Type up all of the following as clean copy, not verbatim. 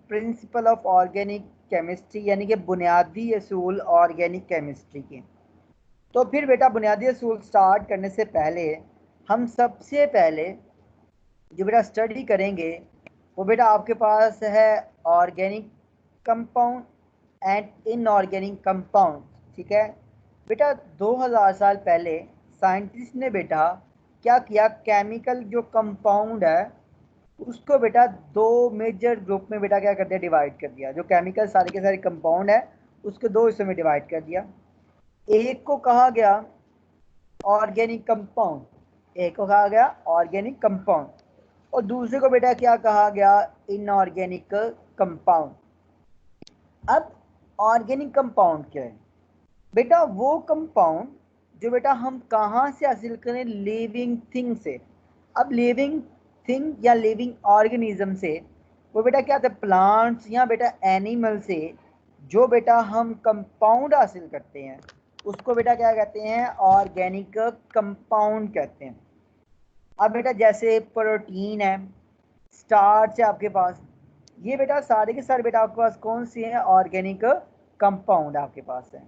Principle of organic chemistry यानी कि बुनियादी असूल ऑर्गेनिक केमिस्ट्री के। तो फिर बेटा बुनियादी असूल स्टार्ट करने से पहले हम सबसे पहले जो बेटा स्टडी करेंगे वो बेटा आपके पास है organic compound and inorganic compound. ठीक है बेटा, 2000 साल पहले साइंटिस्ट ने बेटा क्या किया, केमिकल जो कंपाउंड है उसको बेटा दो मेजर ग्रुप में बेटा क्या कर दिया, डिवाइड कर दिया। जो केमिकल सारे के सारे कंपाउंड है उसको दो हिस्सों में डिवाइड कर दिया। एक को कहा गया ऑर्गेनिक कंपाउंड, एक को कहा गया ऑर्गेनिक कंपाउंड, और दूसरे को बेटा क्या कहा गया, इनऑर्गेनिक कंपाउंड। अब ऑर्गेनिक कंपाउंड क्या है बेटा, वो कंपाउंड जो बेटा हम कहाँ से हासिल करें, लिविंग थिंग से। अब लिविंग थिंग या लिविंग ऑर्गेनिज्म से वो बेटा क्या होता है, प्लांट्स या बेटा एनिमल से जो बेटा हम कंपाउंड हासिल करते हैं उसको बेटा क्या कहते हैं, ऑर्गेनिक कंपाउंड कहते हैं। अब बेटा जैसे प्रोटीन है, स्टार्च है आपके पास, ये बेटा सारे के सारे बेटा आपके पास कौन सी है, ऑर्गेनिक कंपाउंड आपके पास है,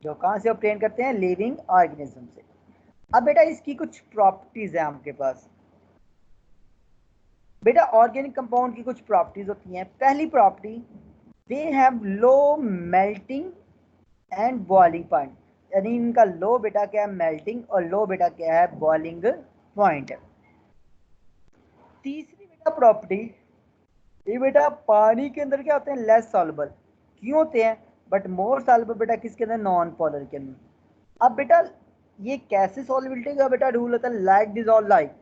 जो कहाँ से ऑब्टेन करते हैं, लिविंग ऑर्गेनिज्म से। अब बेटा इसकी कुछ प्रॉपर्टीज है आपके पास। बेटा ऑर्गेनिक कंपाउंड की कुछ प्रॉपर्टीज होती हैं। पहली property, they have low melting and boiling point, यानी इनका लो बेटा क्या है, मेल्टिंग, और लो बेटा क्या है, बॉइलिंग पॉइंट है। तीसरी बेटा प्रॉपर्टी, ये बेटा पानी के अंदर क्या होते हैं, लेस सॉल्युबल। क्यों होते हैं, बट मोर सॉल्युबल बेटा किसके अंदर, नॉन पोलर के अंदर। अब बेटा ये कैसे सॉल्युबिलिटी का बेटा रूल होता है, लाइक डिजॉल्व लाइक,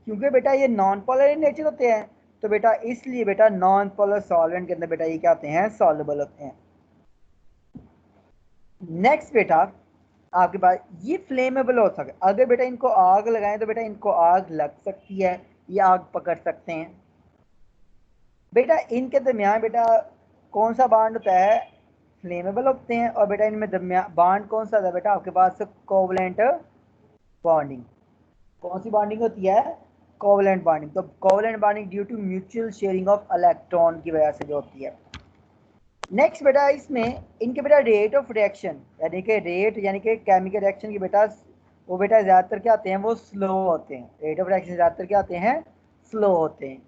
क्योंकि बेटा ये नॉन पोलर इन नेचर होते हैं, तो बेटा इसलिए बेटा नॉन पोलर सॉल्वेंट के अंदर बेटा ये क्या होते हैं, सॉल्युबल होते हैं। नेक्स्ट बेटा आपके पास ये फ्लेमेबल हो सकता है, अगर बेटा इनको आग लगाएं तो बेटा इनको आग लग सकती है, ये आग पकड़ सकते हैं। बेटा इनके दरमियान बेटा कौन सा बाड होता है, फ्लेमेबल होते हैं, और बेटा इनमें दरमियान बाड कौन सा होता है बेटा आपके पास, कोवलेंट बॉन्डिंग। कौन सी बॉन्डिंग होती है, कोवलेंट बॉन्डिंग। तो covalent bonding due to mutual sharing of electron की वजह से जो होती है। नेक्स्ट बेटा इसमें इनके बेटा रेट ऑफ रिएक्शन यानी कि रेट यानी कि केमिकल रिएक्शन की बेटा वो बेटा ज़्यादातर क्या आते हैं, वो स्लो होते हैं। रेट ऑफ रिएक्शन ज़्यादातर क्या आते हैं, स्लो होते हैं।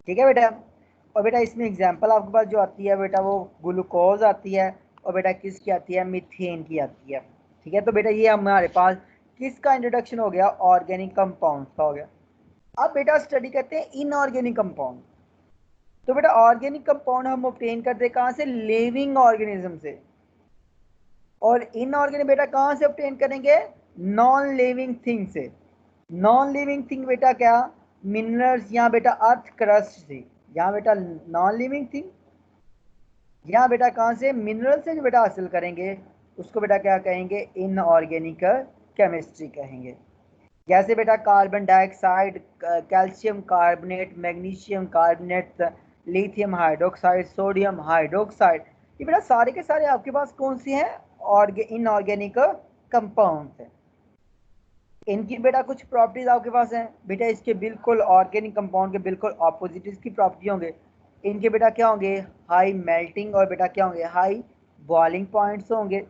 ठीक है बेटा, और बेटा इसमें एग्जांपल आपके पास जो आती है बेटा वो ग्लूकोज आती है, और बेटा किसकी आती है, मीथेन की आती है। ठीक है, तो बेटा ये हमारे पास किसका इंट्रोडक्शन हो गया, ऑर्गेनिक कंपाउंड का हो गया। अब बेटा स्टडी करते हैं इनऑर्गेनिक कंपाउंड। तो बेटा ऑर्गेनिक कंपाउंड हम ऑब्टेन करते हैं कहाँ से, लिविंग ऑर्गेनिज्म से, और इनऑर्गेनिक बेटा कहाँ से ऑब्टेन करेंगे, नॉन लिविंग थिंग से। नॉन लिविंग थिंग बेटा क्या, मिनरल्स या बेटा अर्थ क्रस्ट से। यहाँ बेटा नॉन लिविंग थिंग, यहाँ बेटा कहाँ से, मिनरल से जो बेटा हासिल करेंगे उसको बेटा क्या कहेंगे, इनऑर्गेनिक केमिस्ट्री कहेंगे। जैसे बेटा carbon dioxide, calcium carbonate, magnesium carbonate, lithium hydroxide, sodium hydroxide, ये बेटा सारे के सारे आपके पास कौन सी हैं, इनऑर्गेनिक कंपाउंड्स हैं। इनकी बेटा कुछ प्रॉपर्टीज आपके पास हैं बेटा, इसके बिल्कुल ऑर्गेनिक कंपाउंड के बिल्कुल ऑपोजिट इसकी प्रॉपर्टी होंगे। इनके बेटा क्या होंगे, हाई मेल्टिंग, और बेटा क्या होंगे, हाई बॉइलिंग पॉइंट्स होंगे।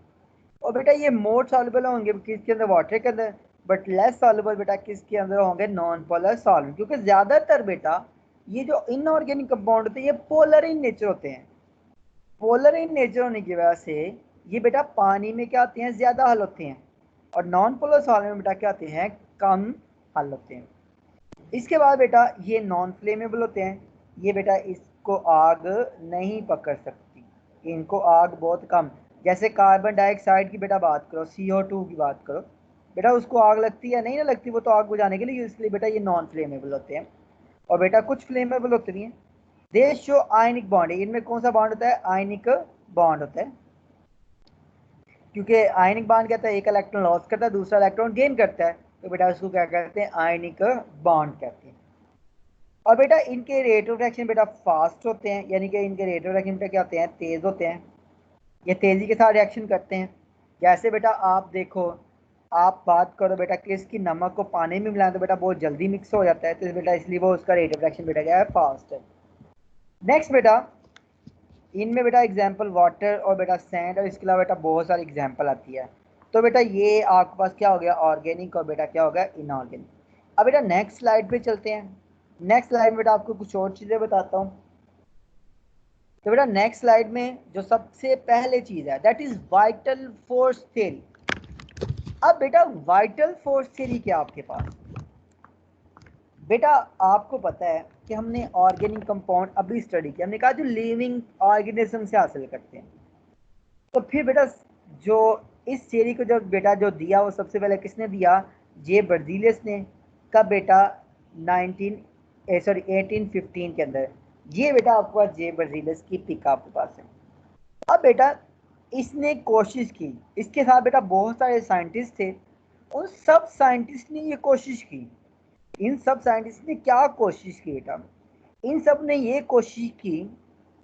और बेटा ये मोर सॉल्युबल होंगे किसके अंदर, वाटर के अंदर, बट लेस सॉल्युबल बेटा किसके अंदर होंगे, नॉन पोलर सॉल्वेंट। क्योंकि ज़्यादातर बेटा ये जो इनऑर्गेनिक कंपाउंड होते हैं ये पोलर इन नेचर होते हैं। पोलर इन नेचर होने की वजह से ये बेटा पानी में क्या होते हैं, ज़्यादा हल होते हैं, और नॉन पोलर सॉल्वेंट में बेटा क्या होते हैं, कम हल होते हैं। इसके बाद बेटा ये नॉन फ्लेमेबल होते हैं, ये बेटा इसको आग नहीं पकड़ सकती, इनको आग बहुत कम। जैसे कार्बन डाइऑक्साइड की बेटा बात करो, CO2 की बात करो, बेटा उसको आग लगती है, नहीं ना लगती, वो तो आग बुझाने के लिए, इसलिए बेटा ये नॉन फ्लेमेबल होते हैं। और बेटा कुछ फ्लेमेबल होते नहीं है। दे शो आयनिक बॉन्ड, इनमें कौन सा बॉन्ड होता है, आयनिक बॉन्ड होता है। क्योंकि आयनिक बॉन्ड कहता है एक इलेक्ट्रॉन लॉस करता है, दूसरा इलेक्ट्रॉन गेन करता है, तो बेटा उसको क्या कहते हैं, आयनिक बॉन्ड कहते हैं। और बेटा इनके रेट ऑफ रिएक्शन बेटा फास्ट होते हैं, यानी कि इनके रेट ऑफ रिएक्शन बेटा क्या होते हैं, तेज़ होते हैं, ये तेज़ी के साथ रिएक्शन करते हैं। जैसे बेटा आप देखो, आप बात करो बेटा किसकी, नमक को पानी में मिलाएं तो बेटा बहुत जल्दी मिक्स हो जाता है, तो बेटा इसलिए वो उसका रेट ऑफ रिएक्शन बेटा क्या है, फास्ट है। नेक्स्ट बेटा, इनमें बेटा एग्जाम्पल वाटर और बेटा सैंड और इसके अलावा बेटा बहुत सारी एग्जाम्पल आती है। तो बेटा ये आपके पास क्या हो गया, ऑर्गेनिक और बेटा क्या हो गया, इनऑर्गेनिक। अब बेटा नेक्स्ट स्लाइड पे चलते हैं। नेक्स्ट स्लाइड में बेटा आपको कुछ और चीज़ें बताता हूँ। तो बेटा नेक्स्ट स्लाइड में जो सबसे पहले चीज़ है that is vital force theory. अब बेटा वाइटल फोर्स थ्योरी क्या आपके पास, बेटा आपको पता है कि हमने ऑर्गेनिक कंपाउंड अभी स्टडी किया, हमने कहा जो लिविंग ऑर्गेनिज्म से हासिल करते हैं। तो फिर बेटा जो इस थ्योरी को जो बेटा जो दिया वो सबसे पहले किसने दिया, जे बर्जीलियस ने। कब बेटा 1815 के अंदर। ये बेटा आपके पास जे बर्जीलियस की पिक आपके पास है। अब बेटा इसने कोशिश की, इसके साथ बेटा बहुत सारे साइंटिस्ट थे, उन सब साइंटिस्ट ने ये कोशिश की। इन सब साइंटिस्ट ने क्या कोशिश की बेटा, इन सब ने ये कोशिश की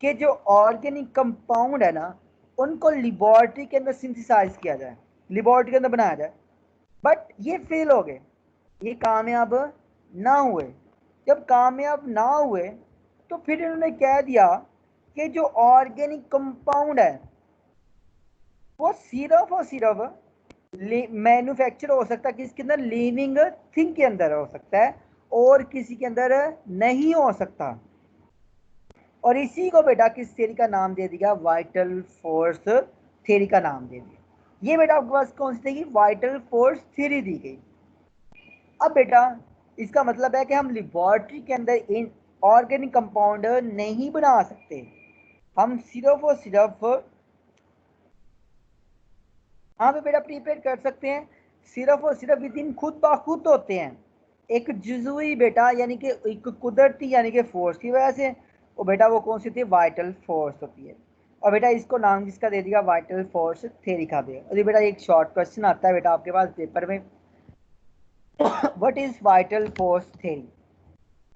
कि जो ऑर्गेनिक कंपाउंड है ना उनको लेबोरेटरी के अंदर सिंथेसाइज किया जाए, लेबोरेटरी के अंदर बनाया जाए। बट ये फेल हो गए, ये कामयाब ना हुए। जब कामयाब ना हुए तो फिर इन्होंने कह दिया कि जो ऑर्गेनिक कंपाउंड है वो सिर्फ और सिर्फ मैन्युफैक्चर हो सकता है किसके अंदर, लिविंग थिंग के अंदर हो सकता है और किसी के अंदर नहीं हो सकता। और इसी को बेटा किस थ्योरी का नाम दे दिया, वाइटल फोर्स थ्योरी का नाम दे दिया। ये बेटा आपके पास कौन सी थी, वाइटल फोर्स थ्योरी दी गई। अब बेटा इसका मतलब है कि हम लेबोरेटरी के अंदर इन ऑर्गेनिक कंपाउंड नहीं बना सकते, हम सिर्फ और सिर्फ यहाँ पे बेटा प्रिपेयर कर सकते हैं, सिर्फ और सिर्फ विद इन खुद ब खुद होते हैं, एक जुजुई बेटा यानी कि एक कुदरती यानी कि फोर्स की वजह से। वो बेटा वो कौन सी होती है, वाइटल फोर्स होती है। और बेटा इसको नाम जिसका दे दिया वाइटल फोर्स थ्योरी का दिया। और ये बेटा एक शॉर्ट क्वेश्चन आता है बेटा आपके पास पेपर में, what is vital force theory.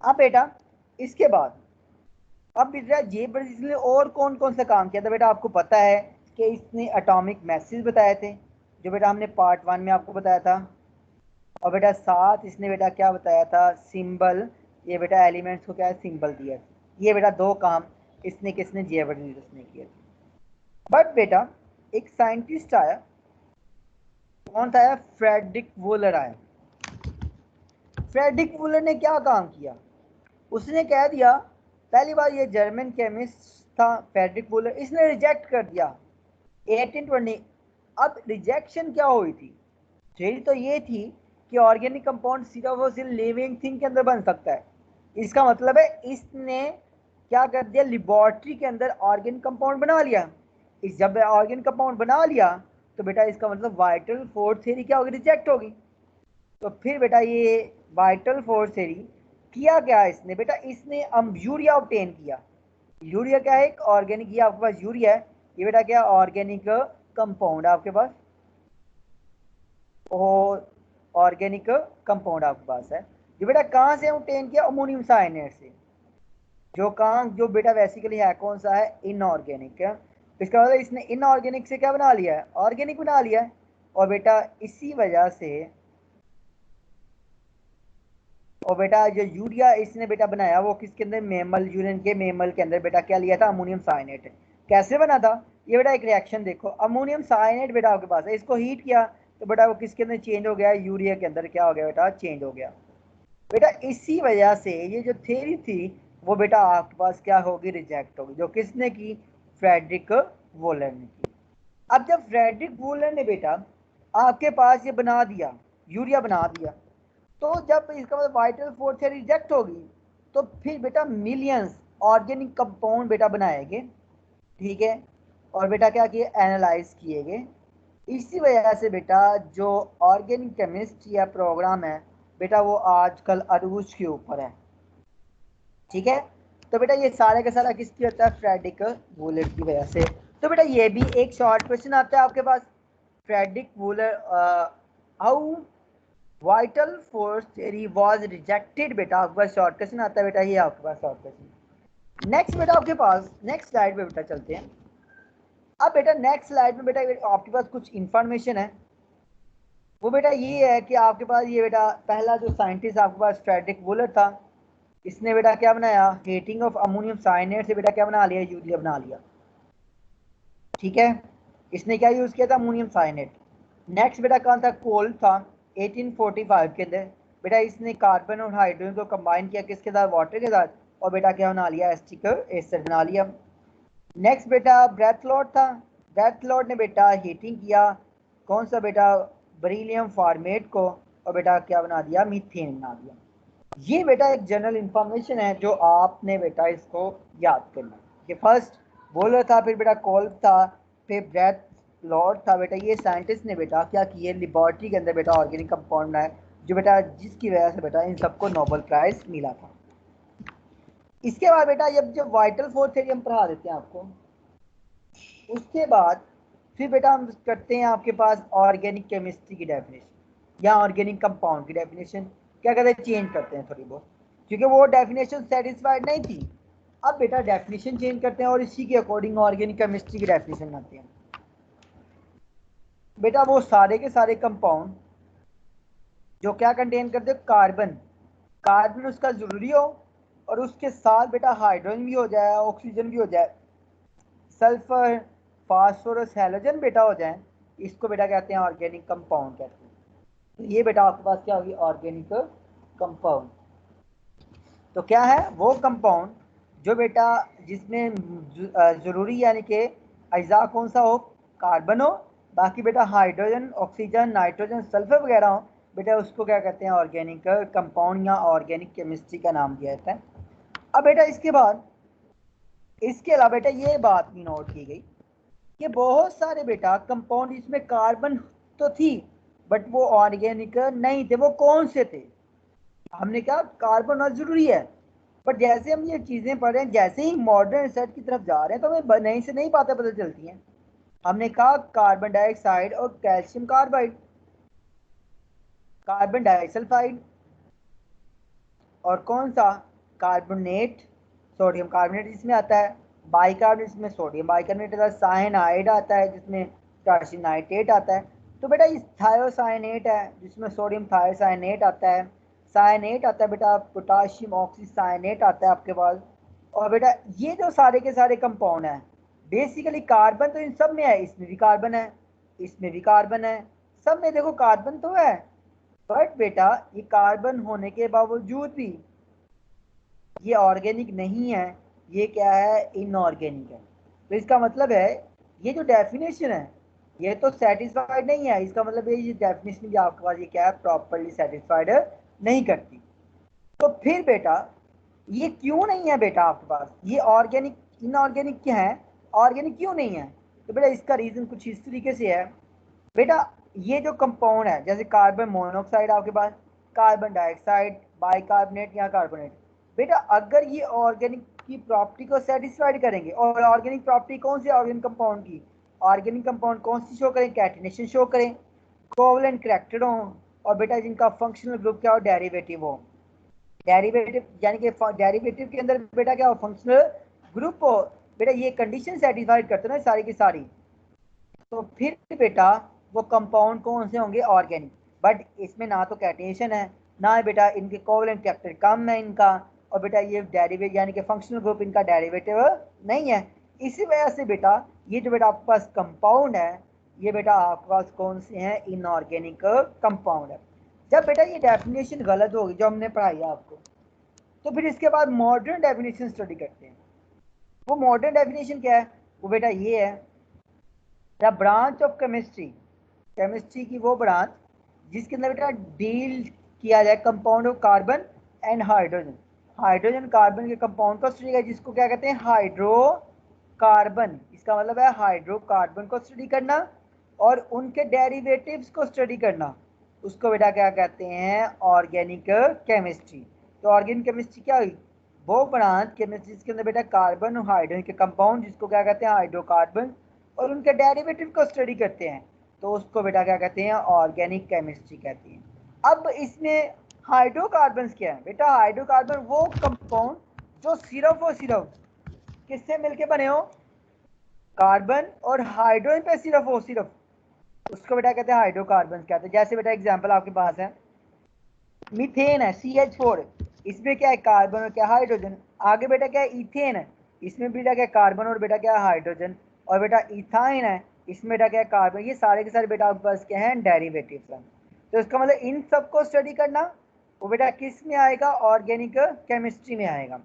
अब बेटा इसके बाद अब बेटा जे बर्जीलियस ने और कौन कौन सा काम किया था, बेटा आपको पता है कि इसने एटॉमिक मैसेज बताए थे, जो बेटा हमने पार्ट 1 में आपको बताया था। और बेटा साथ इसने बेटा क्या बताया था, सिंबल, ये बेटा एलिमेंट्स को क्या है सिंबल दिया। ये बेटा दो काम इसने किसने, जे बर्जीलियस ने किए थे। बट बेटा एक साइंटिस्ट आया, कौन था आया, फ्रेडरिक वूलर आया। फ्रेडरिक वूलर ने क्या काम किया, उसने कह दिया, पहली बार ये जर्मन केमिस्ट था फ्रेडरिक वूलर, इसने रिजेक्ट कर दिया 1820। अब रिजेक्शन क्या हुई थी, थ्योरी तो ये थी कि ऑर्गेनिक कंपाउंड सिर्फ और सिर्फ लिविंग थिंग के अंदर बन सकता है। इसका मतलब है इसने क्या कर दिया, लेबोरेटरी के अंदर ऑर्गेनिक कंपाउंड बना लिया। इस जब ऑर्गेनिक कंपाउंड बना लिया तो बेटा इसका मतलब वाइटल फोर्स थ्योरी क्या होगी, रिजेक्ट होगी। तो फिर बेटा ये वाइटल फोर्स थ्योरी किया क्या इसने, बेटा इसने यूरिया ऑब्टेन किया। यूरिया क्या है, एक ऑर्गेनिक, ये आपके पास यूरिया है, ये बेटा क्या ऑर्गेनिक कंपाउंड आपके पास, और ऑर्गेनिक कंपाउंड आपके पास है। ये बेटा कहाँ से ऑब्टेन किया, अमोनियम साइनेट से। जो कहाँ जो बेटा बेसिकली है कौन सा है, इनऑर्गेनिक है। इसका मतलब इसने इनऑर्गेनिक से क्या बना लिया है, ऑर्गेनिक बना लिया है। और बेटा इसी वजह से, और बेटा जो यूरिया इसने बेटा बनाया वो किसके अंदर, मेमल, यूरिन के मेमल के अंदर बेटा क्या लिया था, अमोनियम साइनेट। कैसे बना था, ये बेटा एक रिएक्शन देखो, अमोनियम साइनेट बेटा आपके पास है, इसको हीट किया तो बेटा वो किसके अंदर चेंज हो गया, यूरिया के अंदर क्या हो गया बेटा, चेंज हो गया। बेटा इसी वजह से ये जो थ्योरी थी वो बेटा आपके पास क्या होगी, रिजेक्ट होगी, जो किसने की, फ्रेडरिक वोलर ने की। अब जब फ्रेडरिक वूलर ने बेटा आपके पास ये बना दिया, यूरिया बना दिया, तो जब इसका मतलब वाइटल फोर्स थ्योरी रिजेक्ट होगी तो फिर बेटा मिलियंस ऑर्गेनिक कंपाउंड बेटा बनाएंगे, ठीक है। और बेटा क्या किए, एनालाइज किए गए। इसी वजह से बेटा जो ऑर्गेनिक केमिस्ट्री या प्रोग्राम है बेटा वो आजकल अरूज के ऊपर है, ठीक है। तो बेटा ये सारे का सारा किसकी होता है, फ्रेडरिक वूलर की वजह से। तो बेटा ये भी एक शॉर्ट क्वेश्चन आता है आपके पास, Frederick Wohler how vital force theory was rejected. बेटा आपके पास शॉर्ट क्वेश्चन आता है बेटा, ये आपके पास शॉर्ट क्वेश्चन। नेक्स्ट बेटा आपके पास नेक्स्ट स्लाइड पे बेटा चलते हैं। अब बेटा नेक्स्ट स्लाइड में बेटा आपके पास कुछ इंफॉर्मेशन है, वो बेटा ये है कि आपके पास ये बेटा पहला जो साइंटिस्ट आपके पास फ्रेडरिक वूलर था, इसने बेटा क्या बनाया, हीटिंग ऑफ अमोनियम साइनेट से बेटा क्या बना लिया, यूरिया बना लिया। ठीक है, इसने क्या यूज किया था, अमोनियम साइनेट। नेक्स्ट बेटा कौन था, कोल था 1845 के अंदर। बेटा इसने कार्बन और हाइड्रोजन को कंबाइन किया किसके साथ, वाटर के साथ, और बेटा क्या बना लिया, एसिटिक एसिड बना लिया। नेक्स्ट बेटा ब्रेथ लॉर्ड था। ब्रेथ लॉर्ड ने बेटा हीटिंग किया कौन सा बेटा, बेरिलियम फॉर्मेट को, और बेटा क्या बना दिया, मीथेन बना दिया। ये बेटा एक जनरल इंफॉर्मेशन है जो आपने बेटा इसको याद करना है। ये फर्स्ट बोलर था, फिर बेटा कोल्ब था, फिर ब्रेथ लॉर्ड था। बेटा ये साइंटिस्ट ने बेटा क्या किए, लेबोरेटरी के अंदर बेटा ऑर्गेनिक कंपाउंड बनाए, जो बेटा जिसकी वजह से बेटा इन सबको नोबेल प्राइज मिला था। इसके बाद बेटा जब वाइटल फोर्स थ्योरी हम पढ़ा देते हैं आपको, उसके बाद फिर बेटा हम करते हैं आपके पास ऑर्गेनिक केमिस्ट्री की डेफिनेशन या ऑर्गेनिक कंपाउंड की डेफिनेशन क्या कहते हैं, चेंज करते हैं थोड़ी बहुत, क्योंकि वो डेफिनेशन सेटिस्फाइड नहीं थी। अब बेटा डेफिनेशन चेंज करते हैं और इसी के अकॉर्डिंग ऑर्गेनिक केमिस्ट्री की डेफिनेशन बनाते हैं। बेटा वो सारे के सारे कंपाउंड जो क्या कंटेन करते हैं, कार्बन, कार्बन उसका जरूरी हो और उसके साथ बेटा हाइड्रोजन भी हो जाए, ऑक्सीजन भी हो जाए, सल्फर फास्फोरस हैलोजन बेटा हो जाए, इसको बेटा कहते हैं ऑर्गेनिक कंपाउंड कहते हैं। तो ये बेटा आपके पास क्या होगी, ऑर्गेनिक कंपाउंड। तो क्या है वो कंपाउंड जो बेटा जिसमें जरूरी यानी कि अज्जा कौन सा हो, कार्बन हो, बाकी बेटा हाइड्रोजन ऑक्सीजन नाइट्रोजन सल्फर वगैरह हो, बेटा उसको क्या कहते हैं, ऑर्गेनिक कंपाउंड या ऑर्गेनिक केमिस्ट्री का नाम दिया जाता है। अब बेटा इसके बाद इसके अलावा बेटा ये बात भी नोट की गई कि बहुत सारे बेटा कंपाउंड इसमें कार्बन तो थी बट वो ऑर्गेनिक नहीं थे। वो कौन से थे, हमने कहा कार्बन और जरूरी है, बट जैसे हम ये चीजें पढ़ रहे हैं, जैसे ही मॉडर्न रिसर्च की तरफ जा रहे हैं, तो हमें नई से नई बातें पता चलती हैं। हमने कहा कार्बन डाइऑक्साइड और कैल्शियम कार्बाइड, कार्बन डाइसल्फाइड, और कौन सा, कार्बोनेट, सोडियम कार्बोनेट जिसमें आता है, बाइकार्बोनेट जिसमें सोडियम बाइकार्बोनेट आता है, साइनाइड आता है जिसमें पोटेशियम नाइट्रेट आता है। तो बेटा इस थायोसाइनेट है जिसमें सोडियम थायोसाइनेट आता है, साइनेट आता है बेटा, पोटाशियम ऑक्सीसाइनेट आता है आपके पास। और बेटा ये जो सारे के सारे कंपाउंड हैं, बेसिकली कार्बन तो इन सब में है, इसमें भी कार्बन है, इसमें भी कार्बन है, सब में देखो कार्बन तो है, बट बेटा ये कार्बन होने के बावजूद भी ये ऑर्गेनिक नहीं है, ये क्या है, इनऑर्गेनिक है। तो इसका मतलब है ये जो डेफिनेशन है ये तो सेटिस्फाइड नहीं है, इसका मतलब ये डेफिनेशन भी आपके पास ये क्या है, प्रॉपरली सेटिस्फाइड नहीं करती। तो फिर बेटा ये क्यों नहीं है बेटा आपके पास, ये ऑर्गेनिक इनऑर्गेनिक क्या है, ऑर्गेनिक क्यों नहीं है। तो बेटा इसका रीजन कुछ इस तरीके से है। बेटा ये जो कंपाउंड है जैसे कार्बन मोनोऑक्साइड आपके पास, कार्बन डाइऑक्साइड, बाइकार्बोनेट या कार्बोनेट, बेटा अगर ये ऑर्गेनिक की प्रॉपर्टी को सेटिस्फाइड करेंगे, और ऑर्गेनिक प्रॉपर्टी कौन सी ऑर्गेनिक कंपाउंड की, ऑर्गेनिक कंपाउंड कौन सी शो करें, कैटिनेशन शो करें, कोवलेंट करैक्टेड हो, और बेटा जिनका फंक्शनल ग्रुप क्या हो, डेरिवेटिव हो। डेरिवेटिव यानी कि डेरिवेटिव के अंदर बेटा क्या हो, फंक्शनल ग्रुप हो। बेटा ये कंडीशन सेटिस्फाइड करते ना सारी की सारी, तो फिर बेटा वो कंपाउंड कौन से होंगे, ऑर्गेनिक। बट इसमें ना तो कैटेशन है, ना बेटा इनके कोवलेंट कैरेक्टर कम है इनका, और बेटा ये डेरिवेटिव यानी कि फंक्शनल ग्रुप इनका डेरिवेटिव नहीं है। इसी वजह से बेटा ये जो बेटा आपके पास कंपाउंड है, ये बेटा आपके पास कौन से हैं, इनऑर्गेनिक कंपाउंड है। जब बेटा ये डेफिनेशन गलत होगी जो हमने पढ़ाई है आपको, तो फिर इसके बाद मॉडर्न डेफिनेशन स्टडी करते हैं। वो मॉडर्न डेफिनेशन क्या है, वो बेटा ये है, the branch of chemistry, chemistry की वो ब्रांच जिसके अंदर बेटा डील किया जाए compound of carbon and hydrogen, hydrogen carbon के कंपाउंड को स्टडी किया, जिसको क्या कहते हैं, हाइड्रोकार्बन। इसका मतलब है हाइड्रोकार्बन को स्टडी करना और उनके डेरिवेटिव्स को स्टडी करना, उसको बेटा क्या कहते हैं, ऑर्गेनिक केमिस्ट्री। तो ऑर्गेनिक केमिस्ट्री क्या हुई, वो ब्रांच केमिस्ट्री जिसके अंदर बेटा कार्बन और हाइड्रोजन के कंपाउंड जिसको क्या कहते हैं, हाइड्रोकार्बन, और उनके डेरिवेटिव को स्टडी करते हैं, तो उसको बेटा क्या कहते हैं, ऑर्गेनिक केमिस्ट्री कहते हैं। अब इसमें हाइड्रोकार्बन क्या है बेटा, हाइड्रोकार्बन वो कंपाउंड जो सिर्फ और सिर्फ किससे मिलके बने हो, कार्बन और हाइड्रोजन पे सिर्फ हो सिर्फ, उसको बेटा कहते हैं हाइड्रोकार्बन कहते हैं। जैसे बेटा एग्जांपल आपके पास है, मीथेन है CH4, इसमें क्या है कार्बन और क्या हाइड्रोजन। आगे बेटा क्या है इथेन है, इसमें बेटा क्या है कार्बन और बेटा क्या है हाइड्रोजन। और बेटा इथाइन है, इसमें बेटा क्या है कार्बन। ये सारे के सारे बेटा आपके पास क्या है डेरिवेटिव्स हैं। तो इसका मतलब इन सबको स्टडी करना वो बेटा किस में आएगा, ऑर्गेनिक केमिस्ट्री में आएगा।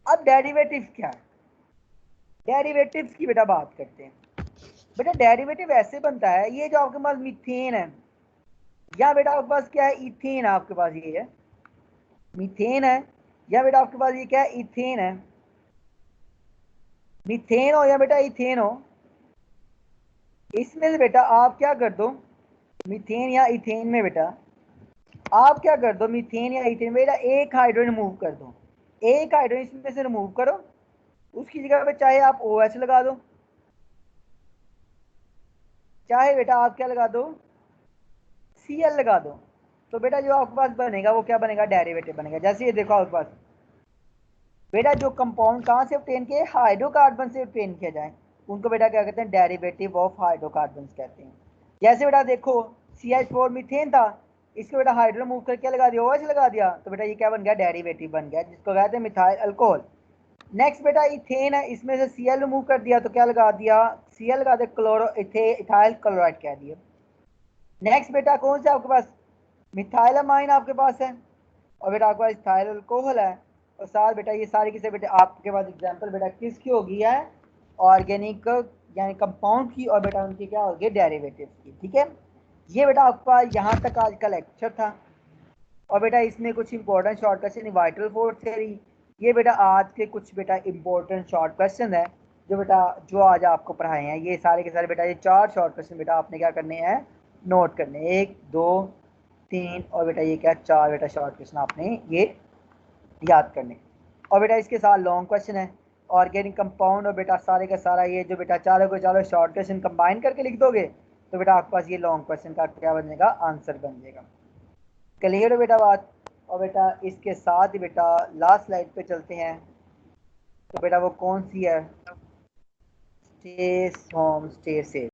अब डेरिवेटिव क्या है, डेरिवेटिव्स की बेटा बात करते हैं। बेटा डेरिवेटिव ऐसे बनता है, ये जो आपके पास मीथेन है या बेटा आपके पास क्या है इथेन है, आपके पास ये है मीथेन है या बेटा आपके पास ये क्या है इथेन है। मीथेन हो या बेटा इथेन हो, इसमें से बेटा आप क्या कर दो, मीथेन या इथेन में बेटा आप क्या कर दो, मीथेन या इथेन में बेटा एक हाइड्रोजन रिमूव कर दो। एक हाइड्रोजन इसमें से रिमूव करो, उसकी जगह पे चाहे आप OH लगा दो, चाहे बेटा आप क्या लगा दो Cl लगा दो। तो बेटा जो आपके पास बनेगा वो क्या बनेगा, डेरिवेटिव बनेगा। जैसे ये देखो आपके पास बेटा जो कंपाउंड कहाँ से ऑब्टेन किए, हाइड्रोकार्बन से ऑब्टेन किया जाए उनको बेटा क्या कहते हैं, डेरिवेटिव ऑफ हाइड्रोकार्बन कहते हैं। जैसे बेटा देखो CH4 मीथेन था, इसको बेटा हाइड्रो मूव करके लगा दिया, OH लगा दिया, तो बेटा ये क्या बन गया, डेरिवेटिव बन गया, जिसको कहते हैं मिथाइल अल्कोहल। नेक्स्ट बेटा इथेन है, इसमें से Cl रिमूव कर दिया तो क्या लगा दिया, Cl लगा दिया, क्लोरो इथाइल क्लोराइड कह दिया। नेक्स्ट बेटा कौन सा आपके पास, मिथाइल अमाइन आपके पास है, और बेटा आपके पास इथाइल अल्कोहल है। और साथ बेटा ये सारी किसे बेटा आपके पास एग्जांपल बेटा किसकी होगी है, ऑर्गेनिक यानी कंपाउंड की, और बेटा उनकी क्या होगी, डेरिवेटिव की। ठीक है, ये बेटा आपके पास यहाँ तक आज का लेक्चर था। और बेटा इसमें कुछ important short question, vital force theory, ये बेटा आज के कुछ बेटा इंपॉर्टेंट शॉर्ट क्वेश्चन है जो बेटा जो आज आपको पढ़ाए हैं। ये सारे के सारे बेटा ये 4 शॉर्ट क्वेश्चन बेटा आपने क्या करने हैं, नोट करने, 1 2 3 और बेटा ये क्या 4 बेटा शॉर्ट क्वेश्चन आपने ये याद करने। और बेटा इसके साथ लॉन्ग क्वेश्चन है, ऑर्गेनिक कंपाउंड, और बेटा सारे का सारा ये जो बेटा चारों को चारों शॉर्ट क्वेश्चन कंबाइन करके लिख दोगे तो बेटा आपके पास ये लॉन्ग क्वेश्चन का क्या बनेगा, आंसर बन जाएगा। क्लियर हो बेटा बात। और बेटा इसके साथ ही बेटा लास्ट स्लाइड पे चलते हैं, तो बेटा वो कौन सी है, स्टे होम स्टे सेफ।